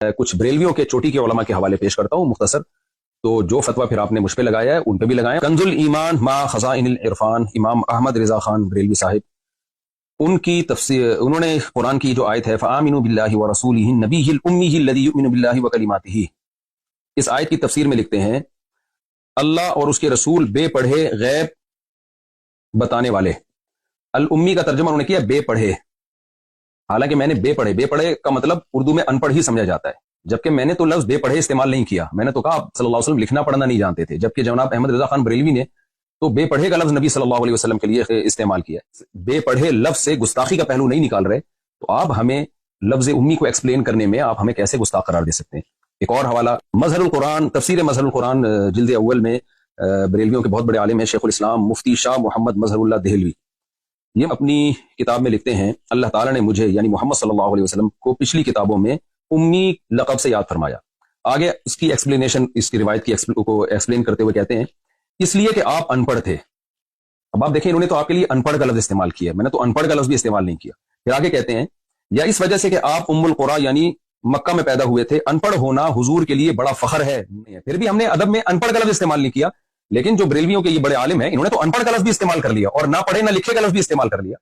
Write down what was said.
कुछ बरेलवियों के चोटी के उलमा के हवाले पेश करता हूँ मुख्तसर, तो जो फतवा फिर आपने मुझ पे लगाया है उन पे भी लगाया। कंजुल ईमान मा खज़ाइनिल इरफान, इमाम अहमद रिजा खान बरेलवी साहिब, उनकी तफसीर, उन्होंने कुरान की जो आयत है फ़आमिनु बिल्लाहि व रसूलिहि नबिय्यिल उम्मिय्यि लज़ी युमिनु बिल्लाहि व कलिमातिहि, इस आयत की तफसीर में लिखते हैं अल्लाह और उसके रसूल बेपढ़े गैब बताने वाले। अल उम्मी का तर्जुमा उन्होंने किया बेपढ़े, हालांकि मैंने बेपढ़े, बेपढ़े का मतलब उर्दू में अनपढ़ ही समझा जाता है, जबकि मैंने तो लफ्ज बेपढ़े इस्तेमाल नहीं किया। मैंने तो कहा आप सल्लल्लाहु अलैहि वसल्लम लिखना पढ़ना नहीं जानते थे, जबकि जनाब अहमद रजा खान बरेलवी ने तो बेपढ़े का लफ्ज नबी सल्लल्लाहु अलैहि वसल्लम के लिए इस्तेमाल किया। बेपढ़े लफ्ज से गुस्ताखी का पहलू नहीं निकाल रहे, तो आप हमें लफ्ज उम्मी को एक्सप्लेन करने में आप हमें कैसे गुस्ताख करार दे सकते हैं। एक और हवाला मजहरुल कुरान, तफसीर मजहरुल कुरान जिल्द अव्वल में बरेलवियों के बहुत बड़े आलिम हैं शेखुल इस्लाम मुफ्ती शाह मोहम्मद मजहरुल्लाह देहलवी, ये अपनी किताब में लिखते हैं अल्लाह ताला ने मुझे यानी मोहम्मद सल्लल्लाहु अलैहि वसल्लम को पिछली किताबों में उम्मी लक़ब से याद फरमाया। आगे इसकी एक्सप्लेनेशन, इसकी रिवायत की को एक्सप्लेन करते हुए कहते हैं इसलिए कि आप अनपढ़ थे। अब आप देखें, इन्होंने तो आपके लिए अनपढ़ का लफ्ज इस्तेमाल किया, मैंने तो अनपढ़ का लफ्ज भी इस्तेमाल नहीं किया। फिर आगे कहते हैं या इस वजह से कि आप उम्मुल कुरा यानी मक्का में पैदा हुए थे, अनपढ़ होना हुजूर के लिए बड़ा फख्र है। फिर भी हमने अदब में अनपढ़ का लफ्ज इस्तेमाल नहीं किया, लेकिन जो बरेलवियों के ये बड़े आलिम हैं इन्होंने तो अनपढ़ का लफ्ज भी इस्तेमाल कर लिया और ना पढ़े ना लिखे का लफ्ज भी इस्तेमाल कर लिया।